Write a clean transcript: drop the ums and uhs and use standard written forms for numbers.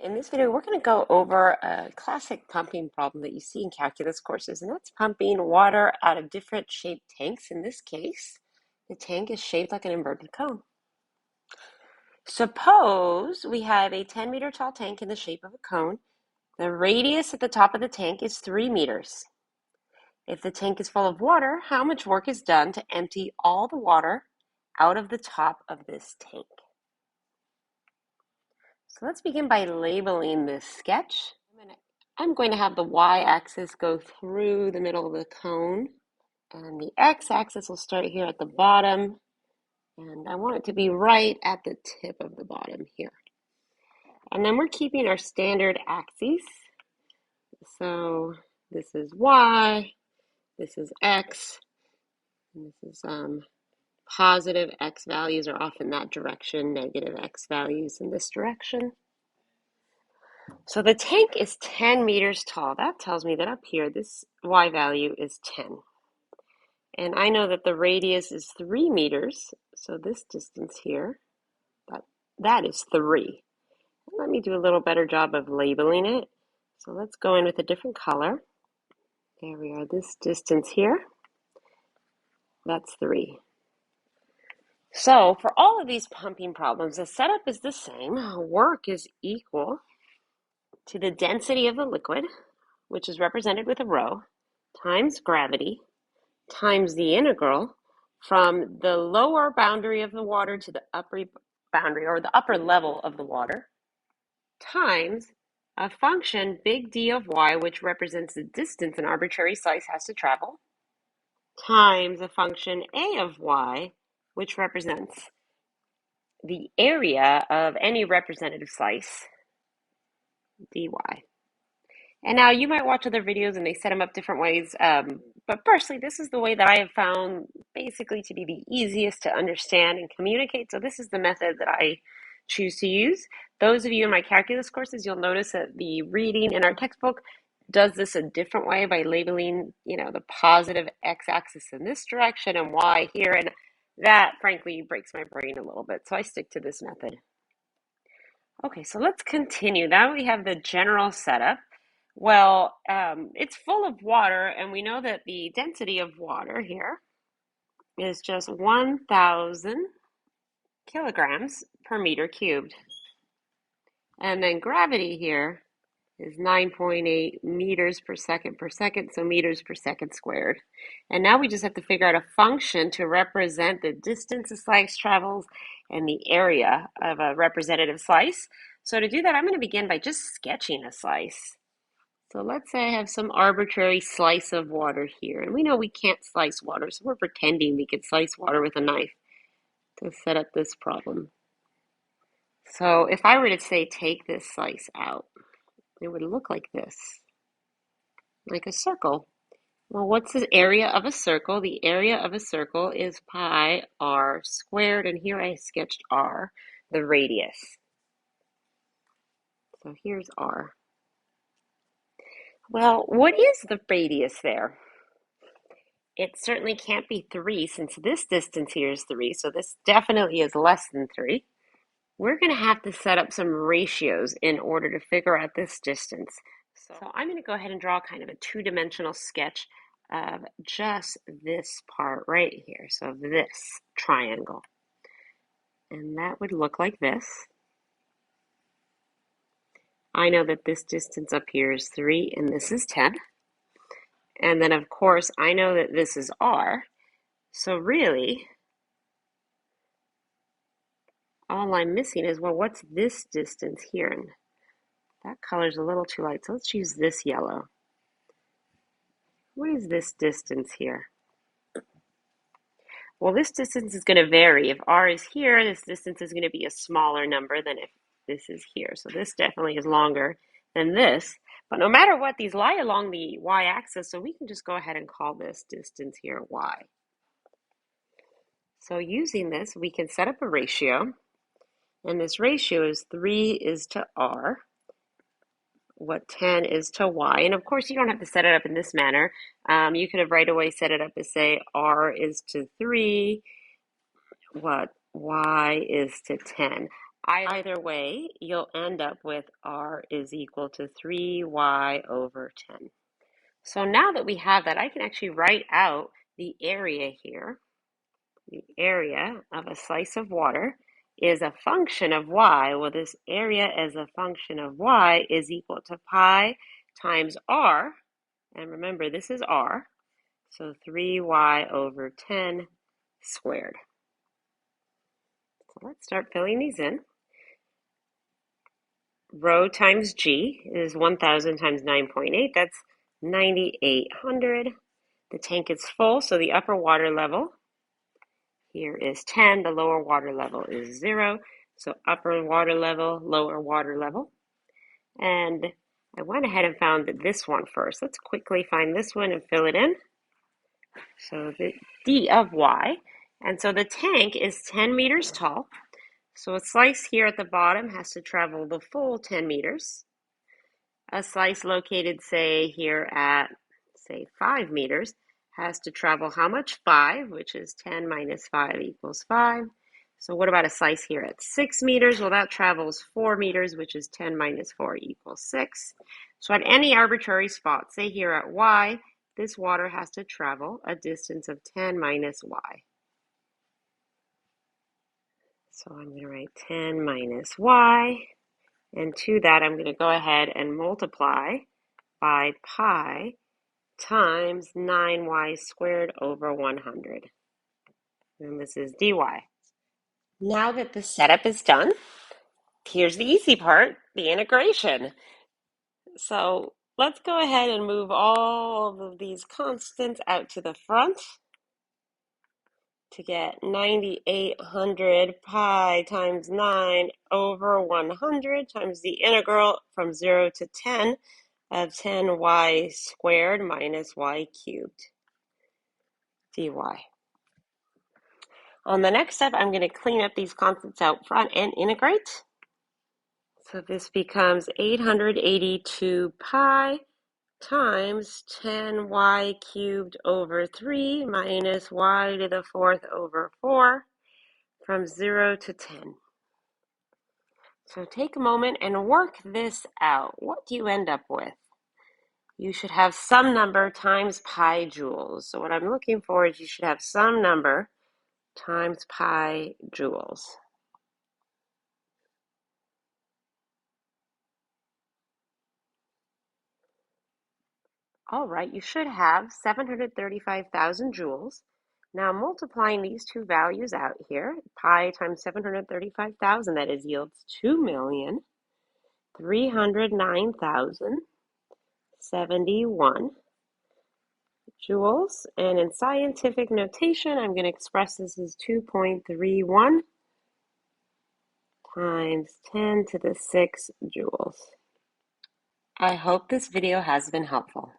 In this video, we're going to go over a classic pumping problem that you see in calculus courses, and that's pumping water out of different shaped tanks. In this case, the tank is shaped like an inverted cone. Suppose we have a 10-meter tall tank in the shape of a cone. The radius at the top of the tank is 3 meters. If the tank is full of water, how much work is done to empty all the water out of the top of this tank? So let's begin by labeling this sketch. I'm going to have the y-axis go through the middle of the cone, and the x-axis will start here at the bottom, and I want it to be right at the tip of the bottom here. And then we're keeping our standard axes. So this is y, this is x, and this is positive x values are off in that direction, negative x values in this direction. So the tank is 10 meters tall. That tells me that up here, this y value is 10. And I know that the radius is 3 meters. So this distance here, that is 3. Let me do a little better job of labeling it. So let's go in with a different color. There we are, this distance here, that's 3. So for all of these pumping problems, the setup is the same. Work is equal to the density of the liquid, which is represented with a rho, times gravity, times the integral from the lower boundary of the water to the upper boundary, or the upper level of the water, times a function, big D of y, which represents the distance an arbitrary slice has to travel, times a function a of y, which represents the area of any representative slice, dy. And now you might watch other videos and they set them up different ways, but personally, this is the way that I have found basically to be the easiest to understand and communicate. So this is the method that I choose to use. Those of you in my calculus courses, you'll notice that the reading in our textbook does this a different way by labeling, the positive x-axis in this direction and y here. And that, frankly, breaks my brain a little bit. So I stick to this method. Okay, so let's continue. Now we have the general setup. Well, it's full of water, and we know that the density of water here is just 1,000 kilograms per meter cubed. And then gravity here is 9.8 meters per second, so meters per second squared. And now we just have to figure out a function to represent the distance a slice travels and the area of a representative slice. So to do that, I'm going to begin by just sketching a slice. So let's say I have some arbitrary slice of water here. And we know we can't slice water, so we're pretending we could slice water with a knife to set up this problem. So if I were to say take this slice out, it would look like this, like a circle. Well, what's the area of a circle? The area of a circle is pi r squared, and here I sketched r, the radius. So here's r. Well, what is the radius there? It certainly can't be 3 since this distance here is 3, so this definitely is less than 3. We're going to have to set up some ratios in order to figure out this distance. So I'm going to go ahead and draw kind of a two-dimensional sketch of just this part right here, so this triangle. And that would look like this. I know that this distance up here is 3 and this is 10. And then, of course, I know that this is r. So really, all I'm missing is, well, what's this distance here? And that color's a little too light, so let's use this yellow. What is this distance here? Well, this distance is going to vary. If r is here, this distance is going to be a smaller number than if this is here. So this definitely is longer than this. But no matter what, these lie along the y-axis, so we can just go ahead and call this distance here y. So using this, we can set up a ratio. And this ratio is 3 is to r, what 10 is to y. And of course, you don't have to set it up in this manner. You could have right away set it up as, say, r is to 3, what y is to 10. Either way, you'll end up with R is equal to 3y over 10. So now that we have that, I can actually write out the area here. The area of a slice of water is a function of y. Well, this area as a function of y is equal to pi times r. And remember, this is r. So 3y over 10 squared. So let's start filling these in. Rho times G is 1,000 times 9.8. That's 9,800. The tank is full, so the upper water level here is 10. The lower water level is 0. So upper water level, lower water level. And I went ahead and found this one first. Let's quickly find this one and fill it in. So the D of Y. And so the tank is 10 meters tall. So a slice here at the bottom has to travel the full 10 meters. A slice located, say, here at, say, 5 meters has to travel how much? 5, which is 10 minus 5 equals 5. So what about a slice here at 6 meters? Well, that travels 4 meters, which is 10 minus 4 equals 6. So at any arbitrary spot, say here at Y, this water has to travel a distance of 10 minus Y. So I'm going to write 10 minus Y. And to that, I'm going to go ahead and multiply by pi times 9y squared over 100. And this is dy. Now that the setup is done, here's the easy part, the integration. So let's go ahead and move all of these constants out to the front to get 9,800 pi times 9 over 100 times the integral from 0 to 10 of 10y squared minus y cubed dy. On the next step, I'm going to clean up these constants out front and integrate. So this becomes 882 pi times 10y cubed over 3 minus y to the 4th over 4 from 0 to 10. So take a moment and work this out. What do you end up with? You should have some number times pi joules. So what I'm looking for is you should have some number times pi joules. All right, you should have 735,000 joules. Now multiplying these two values out here, pi times 735,000, that is yields 2,309,071 joules. And in scientific notation, I'm going to express this as 2.31 times 10 to the 6 joules. I hope this video has been helpful.